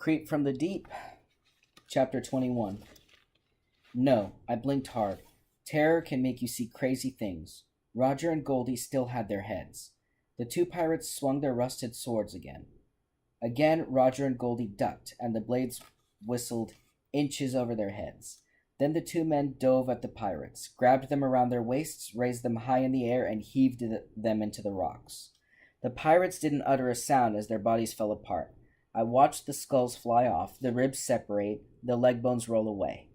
Creep from the Deep, Chapter 21. No, I blinked hard. Terror can make you see crazy things. Roger and Goldie still had their heads. The two pirates swung their rusted swords again. Again, Roger and Goldie ducked, and the blades whistled inches over their heads. Then the two men dove at the pirates, grabbed them around their waists, raised them high in the air, and heaved them into the rocks. The pirates didn't utter a sound as their bodies fell apart. I watched the skulls fly off, the ribs separate, the leg bones roll away.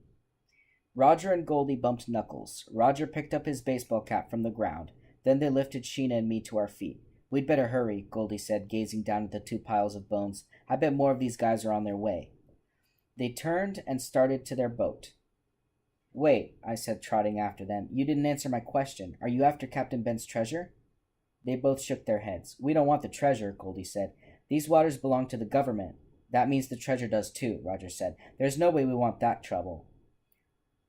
Roger and Goldie bumped knuckles. Roger picked up his baseball cap from the ground. Then they lifted Sheena and me to our feet. "We'd better hurry," Goldie said, gazing down at the two piles of bones. "I bet more of these guys are on their way." They turned and started to their boat. "Wait," I said, trotting after them. "You didn't answer my question. Are you after Captain Ben's treasure?" They both shook their heads. "We don't want the treasure," Goldie said. "These waters belong to the government." "That means the treasure does too," Roger said. "There's no way we want that trouble."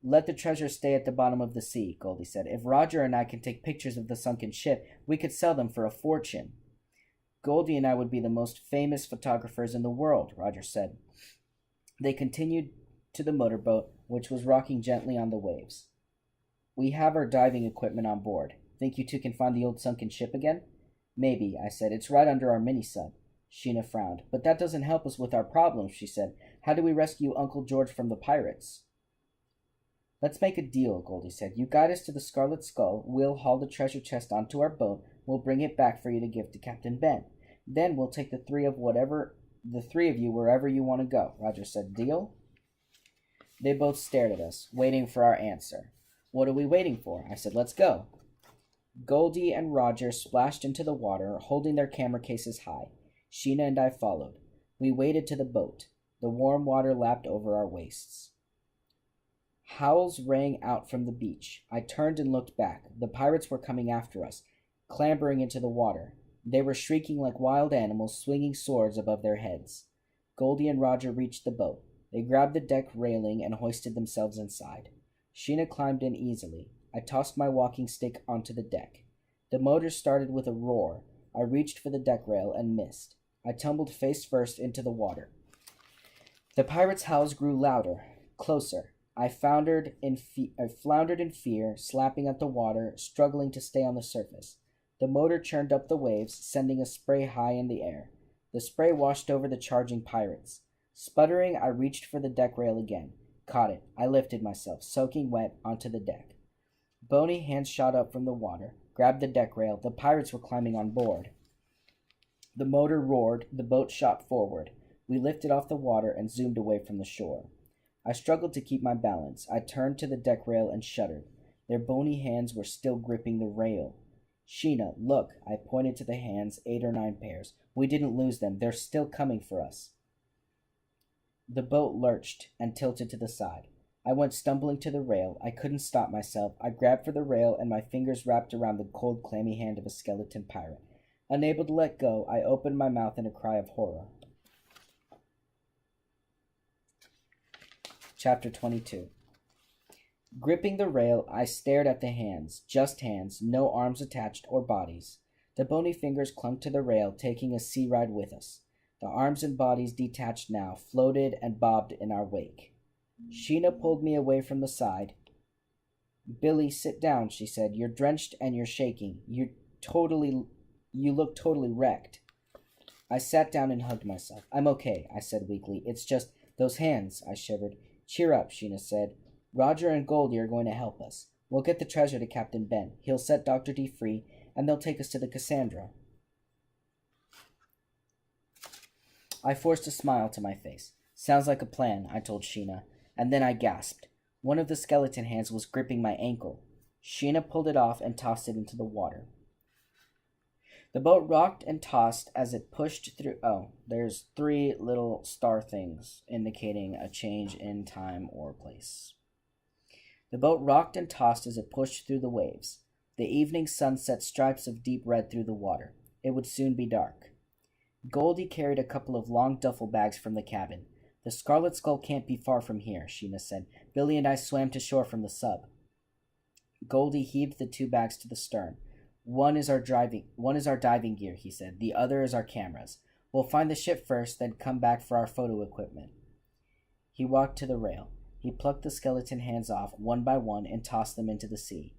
"Let the treasure stay at the bottom of the sea," Goldie said. "If Roger and I can take pictures of the sunken ship, we could sell them for a fortune." "Goldie and I would be the most famous photographers in the world," Roger said. They continued to the motorboat, which was rocking gently on the waves. "We have our diving equipment on board. Think you two can find the old sunken ship again?" "Maybe," I said. "It's right under our mini-sub." Sheena frowned. "But that doesn't help us with our problems," she said. "How do we rescue Uncle George from the pirates?" "Let's make a deal," Goldie said. "You guide us to the Scarlet Skull, we'll haul the treasure chest onto our boat, we'll bring it back for you to give to Captain Ben. Then we'll take the three of you wherever you want to go," Roger said. "Deal?" They both stared at us, waiting for our answer. "What are we waiting for?" I said. "Let's go." Goldie and Roger splashed into the water, holding their camera cases high. Sheena and I followed. We waded to the boat. The warm water lapped over our waists. Howls rang out from the beach. I turned and looked back. The pirates were coming after us, clambering into the water. They were shrieking like wild animals, swinging swords above their heads. Goldie and Roger reached the boat. They grabbed the deck railing and hoisted themselves inside. Sheena climbed in easily. I tossed my walking stick onto the deck. The motor started with a roar. I reached for the deck rail and missed. I tumbled face first into the water. The pirates' howls grew louder, closer. I floundered in fear, slapping at the water, struggling to stay on the surface. The motor churned up the waves, sending a spray high in the air. The spray washed over the charging pirates. Sputtering, I reached for the deck rail again. Caught it. I lifted myself, soaking wet, onto the deck. Bony hands shot up from the water, grabbed the deck rail. The pirates were climbing on board. The motor roared. The boat shot forward. We lifted off the water and zoomed away from the shore. I struggled to keep my balance. I turned to the deck rail and shuddered. Their bony hands were still gripping the rail. "Sheena, look." I pointed to the hands, 8 or 9 pairs. "We didn't lose them. They're still coming for us." The boat lurched and tilted to the side. I went stumbling to the rail. I couldn't stop myself. I grabbed for the rail, and my fingers wrapped around the cold, clammy hand of a skeleton pirate. Unable to let go, I opened my mouth in a cry of horror. Chapter 22. Gripping the rail, I stared at the hands, just hands, no arms attached or bodies. The bony fingers clung to the rail, taking a sea ride with us. The arms and bodies detached now, floated and bobbed in our wake. Sheena pulled me away from the side. "Billy, sit down," she said. "You're drenched and you're shaking. You look totally wrecked." I sat down and hugged myself. "I'm okay," I said weakly. "It's just those hands," I shivered. "Cheer up," Sheena said. "Roger and Goldie are going to help us. We'll get the treasure to Captain Ben. He'll set Dr. D free, and they'll take us to the Cassandra." I forced a smile to my face. "Sounds like a plan," I told Sheena, and then I gasped. One of the skeleton hands was gripping my ankle. Sheena pulled it off and tossed it into the water. The boat rocked and tossed as it pushed through. Oh, there's 3 little star things indicating a change in time or place. The boat rocked and tossed as it pushed through the waves. The evening sun set stripes of deep red through the water. It would soon be dark. Goldie carried a couple of long duffel bags from the cabin. "The Scarlet Skull can't be far from here," Sheena said. "Billy and I swam to shore from the sub." Goldie heaved the 2 bags to the stern. One is our diving gear," he said. "The other is our cameras. We'll find the ship first, then come back for our photo equipment. He walked to the rail. He plucked the skeleton hands off one by one and tossed them into the sea.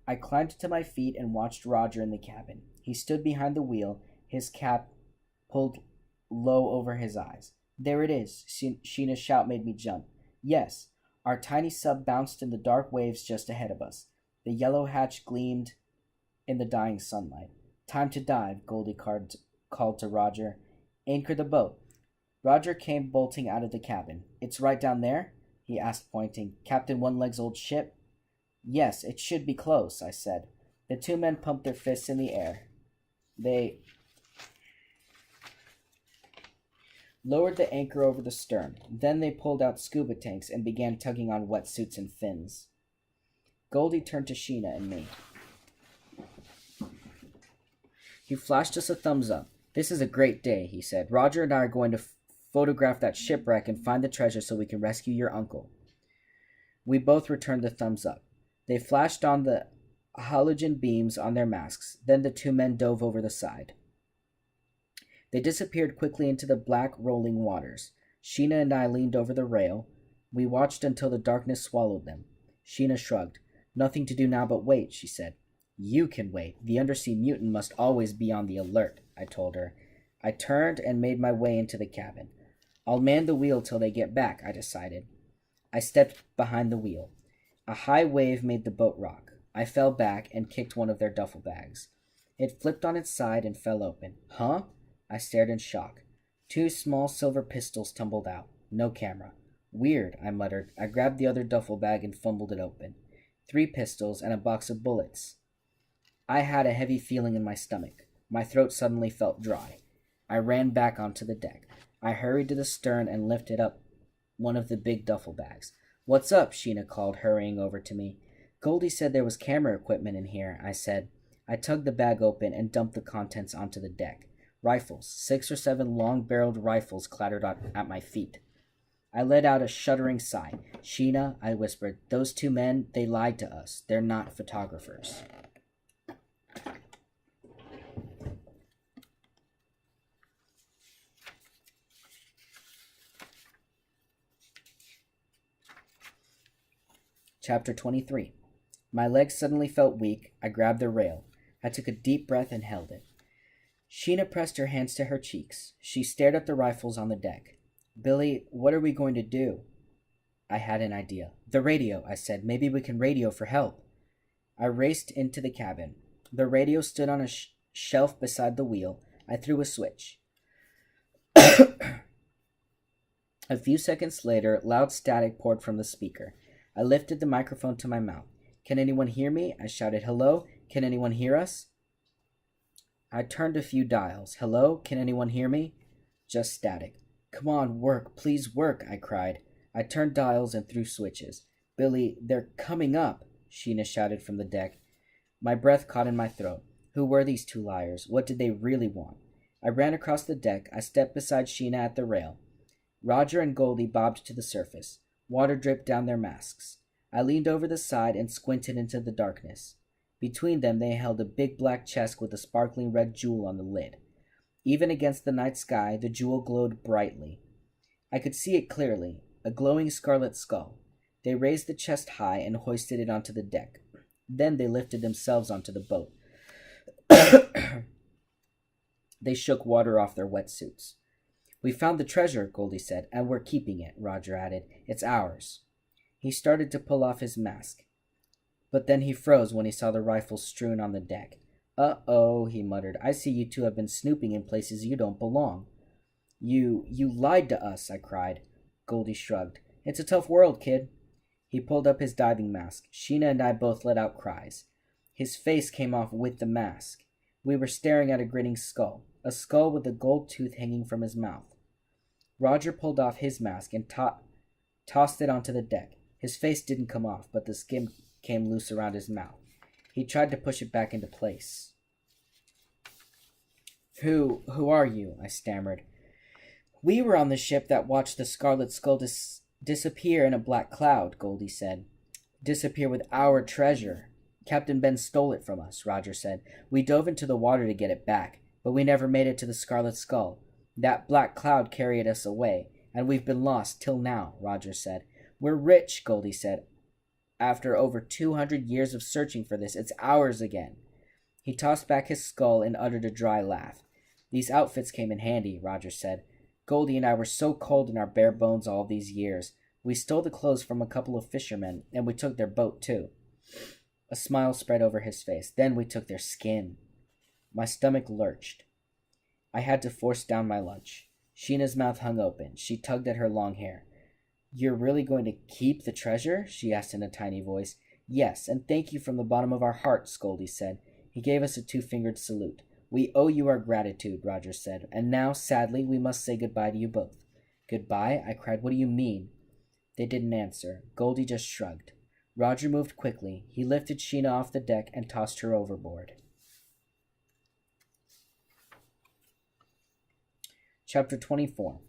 I climbed to my feet and watched Roger in the cabin. He stood behind the wheel, his cap pulled low over his eyes. There it is. Sheena's shout made me jump. Yes, our tiny sub bounced in the dark waves just ahead of us. The yellow hatch gleamed in the dying sunlight. Time to dive, Goldie called to Roger. Anchor the boat. Roger came bolting out of the cabin. It's right down there? He asked, pointing. Captain One-Leg's old ship? Yes, it should be close, I said. The two men pumped their fists in the air. They lowered the anchor over the stern. Then they pulled out scuba tanks and began tugging on wetsuits and fins. Goldie turned to Sheena and me. He flashed us a thumbs up. This is a great day, he said. Roger and I are going to photograph that shipwreck and find the treasure so we can rescue your uncle. We both returned the thumbs up. They flashed on the halogen beams on their masks. Then the two men dove over the side. They disappeared quickly into the black, rolling waters. Sheena and I leaned over the rail. We watched until the darkness swallowed them. Sheena shrugged. Nothing to do now but wait, she said. You can wait. The undersea mutant must always be on the alert, I told her. I turned and made my way into the cabin. I'll man the wheel till they get back, I decided. I stepped behind the wheel. A high wave made the boat rock. I fell back and kicked one of their duffel bags. It flipped on its side and fell open. Huh? I stared in shock. Two small silver pistols tumbled out. No camera. Weird, I muttered. I grabbed the other duffel bag and fumbled it open. 3 pistols and a box of bullets. I had a heavy feeling in my stomach. My throat suddenly felt dry. I ran back onto the deck. I hurried to the stern and lifted up one of the big duffel bags. What's up? Sheena called, hurrying over to me. Goldie said there was camera equipment in here, I said. I tugged the bag open and dumped the contents onto the deck. Rifles, 6 or 7 long-barreled rifles clattered at my feet. I let out a shuddering sigh. Sheena, I whispered, those 2 men, they lied to us. They're not photographers. Chapter 23. My legs suddenly felt weak. I grabbed the rail. I took a deep breath and held it. Sheena pressed her hands to her cheeks. She stared at the rifles on the deck. Billy, what are we going to do? I had an idea. The radio, I said. Maybe we can radio for help. I raced into the cabin. The radio stood on a shelf beside the wheel. I threw a switch. A few seconds later, loud static poured from the speaker. I lifted the microphone to my mouth. Can anyone hear me? I shouted. Hello? Can anyone hear us? I turned a few dials. Hello? Can anyone hear me? Just static. Come on, work. Please work, I cried. I turned dials and threw switches. Billy, they're coming up, Sheena shouted from the deck. My breath caught in my throat. Who were these 2 liars? What did they really want? I ran across the deck. I stepped beside Sheena at the rail. Roger and Goldie bobbed to the surface. Water dripped down their masks. I leaned over the side and squinted into the darkness. Between them they held a big black chest with a sparkling red jewel on the lid. Even against the night sky, the jewel glowed brightly. I could see it clearly, a glowing scarlet skull. They raised the chest high and hoisted it onto the deck. Then they lifted themselves onto the boat. They shook water off their wetsuits. We found the treasure, Goldie said, and we're keeping it, Roger added. It's ours. He started to pull off his mask. But then he froze when he saw the rifles strewn on the deck. Uh-oh, he muttered. I see you 2 have been snooping in places you don't belong. You lied to us, I cried. Goldie shrugged. It's a tough world, kid. He pulled up his diving mask. Sheena and I both let out cries. His face came off with the mask. We were staring at a grinning skull, a skull with a gold tooth hanging from his mouth. Roger pulled off his mask and tossed it onto the deck. His face didn't come off, but the skin came loose around his mouth. He tried to push it back into place. Who are you? I stammered. We were on the ship that watched the Scarlet Skull disappear in a black cloud, Goldie said. Disappear with our treasure. Captain Ben stole it from us, Roger said. We dove into the water to get it back. But we never made it to the Scarlet Skull. That black cloud carried us away, and we've been lost till now, Roger said. We're rich, Goldie said. After over 200 years of searching for this, it's ours again. He tossed back his skull and uttered a dry laugh. These outfits came in handy, Roger said. Goldie and I were so cold in our bare bones all these years. We stole the clothes from a couple of fishermen, and we took their boat, too. A smile spread over his face. Then we took their skin. My stomach lurched. I had to force down my lunch. Sheena's mouth hung open. She tugged at her long hair. You're really going to keep the treasure? She asked in a tiny voice. Yes, and thank you from the bottom of our hearts, Goldie said. He gave us a two-fingered salute. We owe you our gratitude, Roger said, and now, sadly, we must say goodbye to you both. Goodbye? I cried. What do you mean? They didn't answer. Goldie just shrugged. Roger moved quickly. He lifted Sheena off the deck and tossed her overboard. Chapter 24.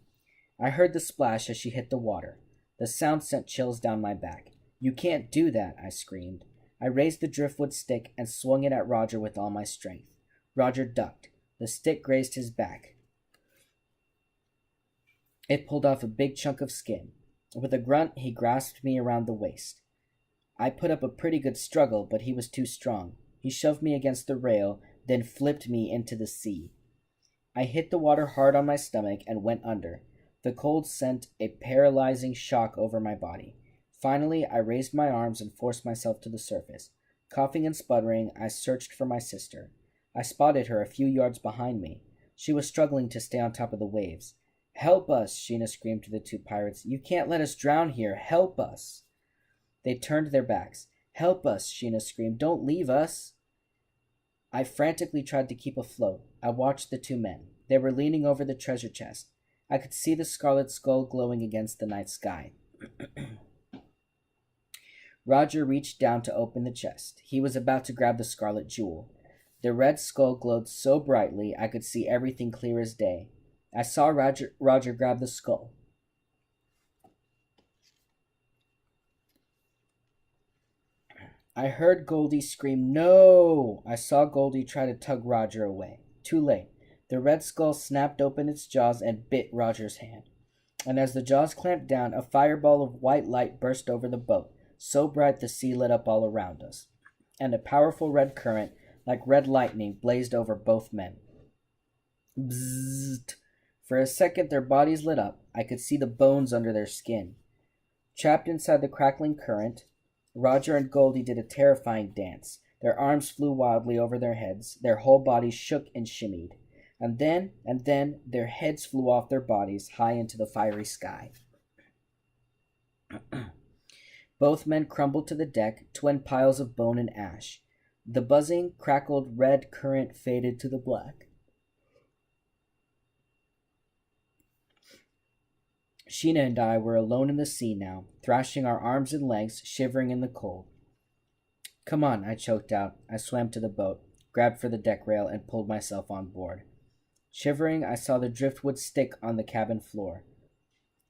I heard the splash as she hit the water. The sound sent chills down my back. You can't do that, I screamed. I raised the driftwood stick and swung it at Roger with all my strength. Roger ducked. The stick grazed his back. It pulled off a big chunk of skin. With a grunt, he grasped me around the waist. I put up a pretty good struggle, but he was too strong. He shoved me against the rail, then flipped me into the sea. I hit the water hard on my stomach and went under. The cold sent a paralyzing shock over my body. Finally, I raised my arms and forced myself to the surface. Coughing and sputtering, I searched for my sister. I spotted her a few yards behind me. She was struggling to stay on top of the waves. Help us, Sheena screamed to the two pirates. You can't let us drown here. Help us. They turned their backs. Help us, Sheena screamed. Don't leave us. I frantically tried to keep afloat. I watched the two men. They were leaning over the treasure chest. I could see the scarlet skull glowing against the night sky. Roger reached down to open the chest. He was about to grab the scarlet jewel. The red skull glowed so brightly I could see everything clear as day. I saw Roger grab the skull. I heard Goldie scream, "No!" I saw Goldie try to tug Roger away. Too late. The red skull snapped open its jaws and bit Roger's hand. And as the jaws clamped down, a fireball of white light burst over the boat, so bright the sea lit up all around us. And a powerful red current, like red lightning, blazed over both men. Bzzzt! For a second their bodies lit up. I could see the bones under their skin. Trapped inside the crackling current, Roger and Goldie did a terrifying dance. Their arms flew wildly over their heads. Their whole bodies shook and shimmied. And then, their heads flew off their bodies high into the fiery sky. Both men crumbled to the deck, twin piles of bone and ash. The buzzing, crackled red current faded to the black. Sheena and I were alone in the sea now, thrashing our arms and legs, shivering in the cold. Come on, I choked out. I swam to the boat, grabbed for the deck rail, and pulled myself on board. Shivering, I saw the driftwood stick on the cabin floor.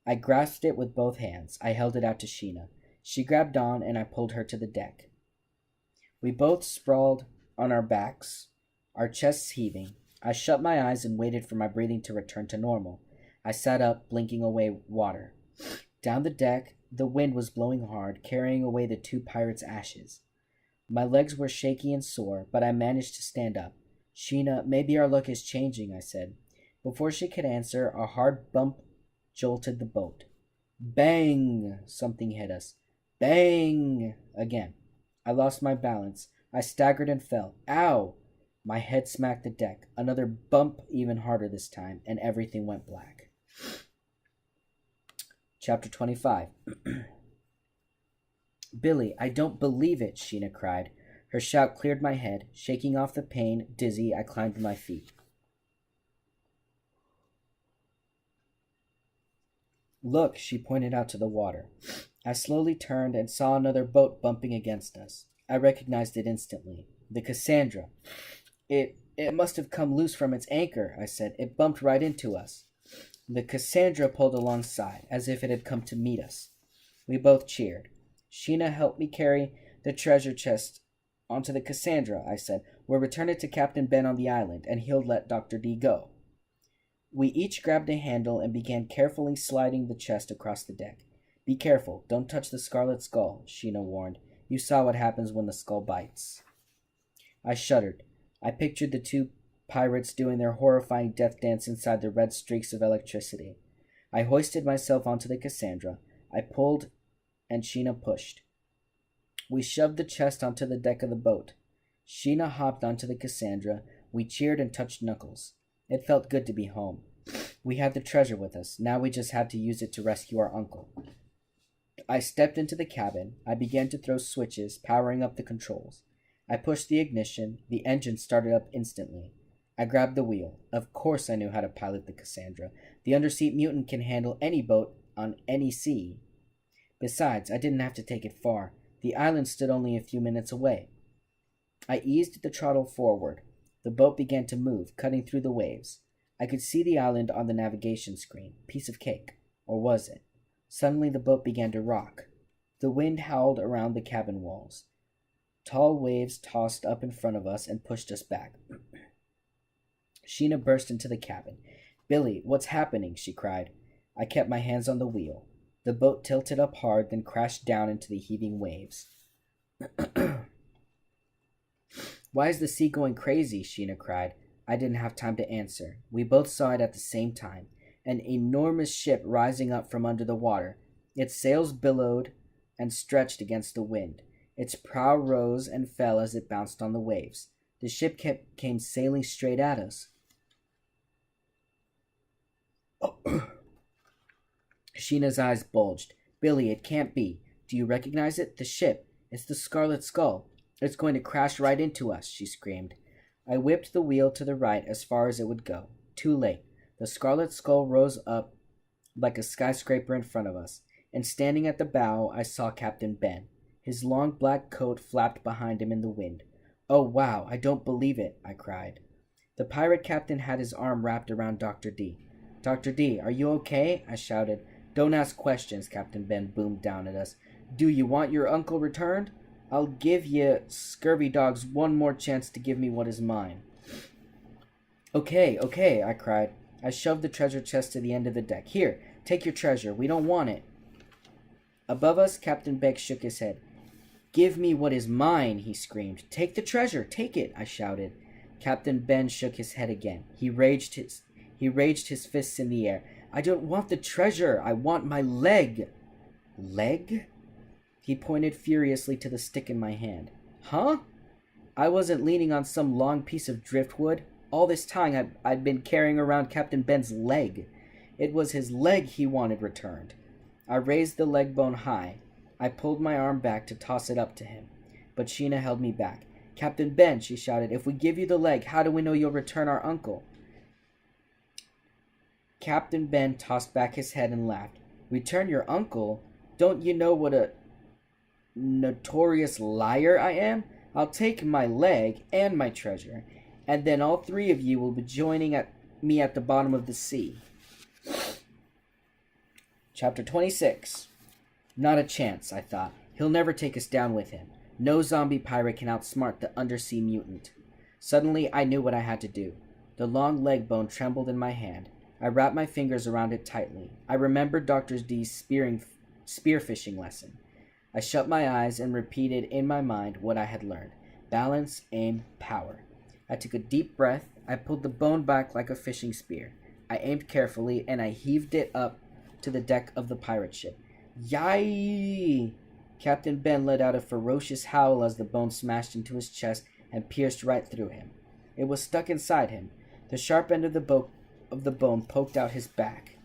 I grasped it with both hands. I held it out to Sheena. She grabbed on, and I pulled her to the deck. We both sprawled on our backs, our chests heaving. I shut my eyes and waited for my breathing to return to normal. I sat up, blinking away water. Down the deck, the wind was blowing hard, carrying away the two pirates' ashes. My legs were shaky and sore, but I managed to stand up. Sheena, maybe our luck is changing, I said. Before she could answer, a hard bump jolted the boat. Bang! Something hit us. Bang! Again. I lost my balance. I staggered and fell. Ow! My head smacked the deck. Another bump, even harder this time, and everything went black. Chapter 25. Billy, I don't believe it, Sheena cried. Her shout cleared my head. Shaking off the pain, dizzy, I climbed to my feet. Look, she pointed out to the water. I slowly turned and saw another boat bumping against us. I recognized it instantly. The Cassandra. It must have come loose from its anchor, I said. It bumped right into us. The Cassandra pulled alongside, as if it had come to meet us. We both cheered. Sheena helped me carry the treasure chest Onto the Cassandra, I said. We'll return it to Captain Ben on the island, and he'll let Dr. D go. We each grabbed a handle and began carefully sliding the chest across the deck. Be careful, don't touch the Scarlet Skull, Sheena warned. You saw what happens when the skull bites. I shuddered. I pictured the two pirates doing their horrifying death dance inside the red streaks of electricity. I hoisted myself onto the Cassandra. I pulled, and Sheena pushed. We shoved the chest onto the deck of the boat. Sheena hopped onto the Cassandra. We cheered and touched knuckles. It felt good to be home. We had the treasure with us. Now we just had to use it to rescue our uncle. I stepped into the cabin. I began to throw switches, powering up the controls. I pushed the ignition. The engine started up instantly. I grabbed the wheel. Of course I knew how to pilot the Cassandra. The undersea mutant can handle any boat on any sea. Besides, I didn't have to take it far. The island stood only a few minutes away. I eased the throttle forward. The boat began to move, cutting through the waves. I could see the island on the navigation screen. Piece of cake. Or was it? Suddenly the boat began to rock. The wind howled around the cabin walls. Tall waves tossed up in front of us and pushed us back. Sheena burst into the cabin. Billy, what's happening? She cried. I kept my hands on the wheel. The boat tilted up hard, then crashed down into the heaving waves. Why is the sea going crazy? Sheena cried. I didn't have time to answer. We both saw it at the same time. An enormous ship rising up from under the water. Its sails billowed and stretched against the wind. Its prow rose and fell as it bounced on the waves. The ship came sailing straight at us. Sheena's eyes bulged. Billy, it can't be. Do you recognize it? The ship. It's the Scarlet Skull. It's going to crash right into us, she screamed. I whipped the wheel to the right as far as it would go. Too late. The Scarlet Skull rose up like a skyscraper in front of us, and standing at the bow, I saw Captain Ben. His long black coat flapped behind him in the wind. Oh, wow, I don't believe it, I cried. The pirate captain had his arm wrapped around Dr. D. Dr. D, are you okay? I shouted. Don't ask questions, Captain Ben boomed down at us. Do you want your uncle returned? I'll give you scurvy dogs one more chance to give me what is mine. Okay, I cried. I shoved the treasure chest to the end of the deck. Here, take your treasure. We don't want it. Above us, Captain Beck shook his head. Give me what is mine, he screamed. Take the treasure, take it, I shouted. Captain Ben shook his head again. He raged his fists in the air. I don't want the treasure. I want my leg. Leg? He pointed furiously to the stick in my hand. Huh? I wasn't leaning on some long piece of driftwood. All this time I'd been carrying around Captain Ben's leg. It was his leg he wanted returned. I raised the leg bone high. I pulled my arm back to toss it up to him. But Sheena held me back. Captain Ben, she shouted, if we give you the leg, how do we know you'll return our uncle? Captain Ben tossed back his head and laughed. Return your uncle? Don't you know what a notorious liar I am? I'll take my leg and my treasure, and then all three of you will be joining me at the bottom of the sea. Chapter 26. Not a chance, I thought. He'll never take us down with him. No zombie pirate can outsmart the undersea mutant. Suddenly, I knew what I had to do. The long leg bone trembled in my hand. I wrapped my fingers around it tightly. I remembered Dr. D's spearfishing lesson. I shut my eyes and repeated in my mind what I had learned. Balance, aim, power. I took a deep breath. I pulled the bone back like a fishing spear. I aimed carefully, and I heaved it up to the deck of the pirate ship. Yay! Captain Ben let out a ferocious howl as the bone smashed into his chest and pierced right through him. It was stuck inside him. The sharp end of the bone poked out his back.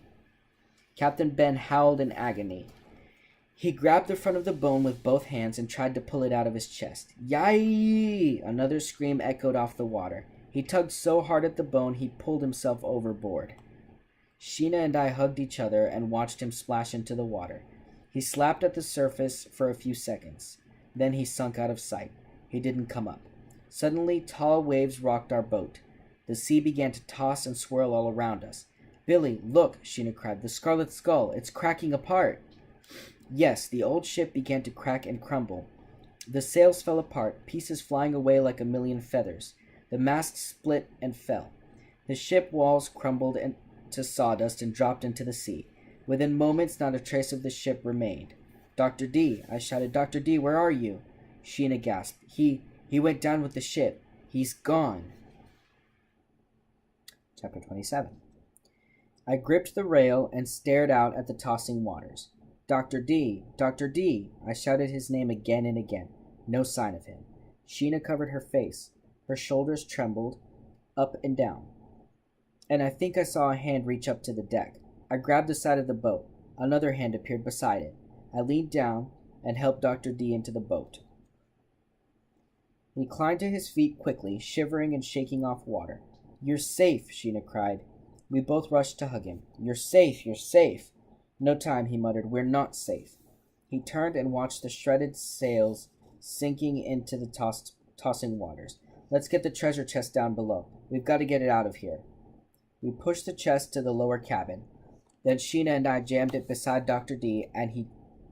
Captain Ben howled in agony. He grabbed the front of the bone with both hands and tried to pull it out of his chest. Yay! Another scream echoed off the water. He tugged so hard at the bone he pulled himself overboard. Sheena and I hugged each other and watched him splash into the water. He slapped at the surface for a few seconds. Then he sunk out of sight. He didn't come up. Suddenly, tall waves rocked our boat. The sea began to toss and swirl all around us. Billy, look, Sheena cried. The Scarlet Skull. It's cracking apart. Yes, the old ship began to crack and crumble. The sails fell apart, pieces flying away like a million feathers. The mast split and fell. The ship walls crumbled to sawdust and dropped into the sea. Within moments, not a trace of the ship remained. "Dr. D," I shouted. "Dr. D, where are you?" Sheena gasped. He went down with the ship. He's gone." Chapter 27. I gripped the rail and stared out at the tossing waters. "Dr. D! Dr. D!" I shouted his name again and again. No sign of him. Sheena covered her face. Her shoulders trembled up and down. And I think I saw a hand reach up to the deck. I grabbed the side of the boat. Another hand appeared beside it. I leaned down and helped Dr. D into the boat. He climbed to his feet quickly, shivering and shaking off water. "You're safe," Sheena cried. We both rushed to hug him. "You're safe, you're safe." "No time," he muttered. "We're not safe." He turned and watched the shredded sails sinking into the tossing waters. "Let's get the treasure chest down below. We've got to get it out of here." We pushed the chest to the lower cabin. Then Sheena and I jammed it beside Dr. D, and he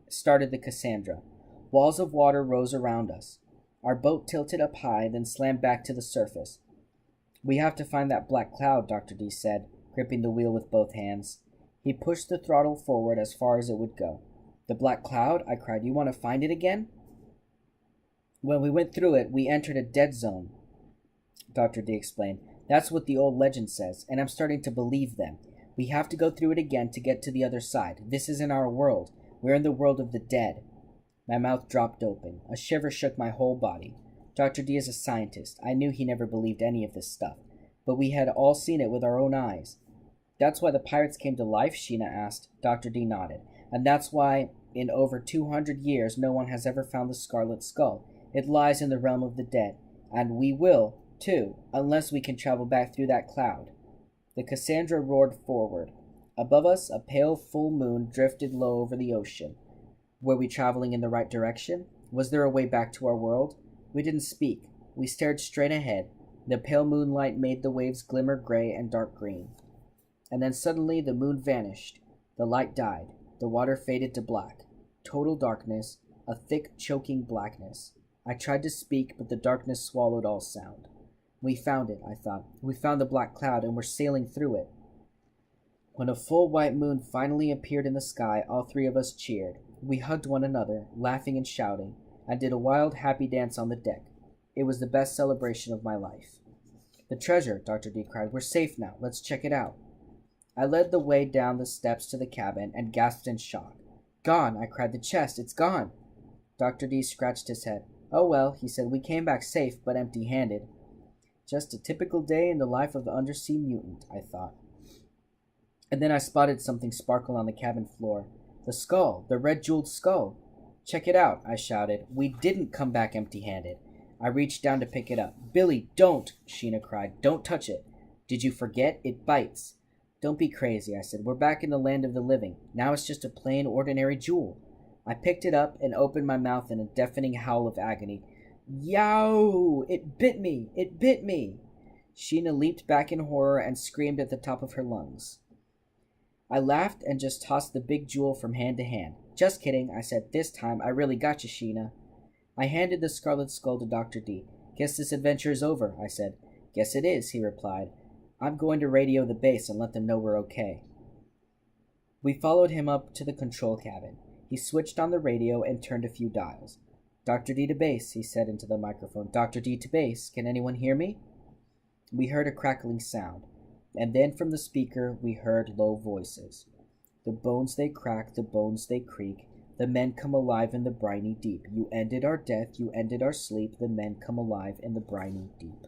started the Cassandra. Walls of water rose around us. Our boat tilted up high, then slammed back to the surface. "We have to find that black cloud," Dr. D said, gripping the wheel with both hands. He pushed the throttle forward as far as it would go. "The black cloud?" I cried. "You want to find it again?" "When we went through it, we entered a dead zone," Dr. D explained. "That's what the old legend says, and I'm starting to believe them. We have to go through it again to get to the other side. This isn't our world. We're in the world of the dead." My mouth dropped open. A shiver shook my whole body. Dr. D is a scientist. I knew he never believed any of this stuff, but we had all seen it with our own eyes. "That's why the pirates came to life?" Sheena asked. Dr. D nodded. "And that's why, in over 200 years, no one has ever found the Scarlet Skull. It lies in the realm of the dead, and we will, too, unless we can travel back through that cloud." The Cassandra roared forward. Above us, a pale full moon drifted low over the ocean. Were we traveling in the right direction? Was there a way back to our world? We didn't speak. We stared straight ahead. The pale moonlight made the waves glimmer gray and dark green. And then suddenly the moon vanished. The light died. The water faded to black. Total darkness, a thick, choking blackness. I tried to speak, but the darkness swallowed all sound. "We found it," I thought. "We found the black cloud, and we're sailing through it." When a full white moon finally appeared in the sky, all three of us cheered. We hugged one another, laughing and shouting, and did a wild, happy dance on the deck. It was the best celebration of my life. "The treasure," Dr. D cried. "We're safe now. Let's check it out." I led the way down the steps to the cabin and gasped in shock. "Gone!" I cried. "The chest, it's gone!" Dr. D scratched his head. "Oh well," he said. "We came back safe, but empty-handed." Just a typical day in the life of the undersea mutant, I thought. And then I spotted something sparkle on the cabin floor. The skull, the red jeweled skull. "Check it out," I shouted. "We didn't come back empty-handed." I reached down to pick it up. "Billy, don't!" Sheena cried. "Don't touch it." "Did you forget? It bites." "Don't be crazy," I said. "We're back in the land of the living. Now it's just a plain, ordinary jewel." I picked it up and opened my mouth in a deafening howl of agony. "Yow! It bit me! It bit me!" Sheena leaped back in horror and screamed at the top of her lungs. I laughed and just tossed the big jewel from hand to hand. "Just kidding," I said. "This time, I really got you, Sheena." I handed the Scarlet Skull to Dr. D. "Guess this adventure is over," I said. "Guess it is," he replied. "I'm going to radio the base and let them know we're okay." We followed him up to the control cabin. He switched on the radio and turned a few dials. "Dr. D to base," he said into the microphone. "Dr. D to base. Can anyone hear me?" We heard a crackling sound, and then from the speaker we heard low voices. "The bones they crack, the bones they creak. The men come alive in the briny deep. You ended our death, you ended our sleep. The men come alive in the briny deep."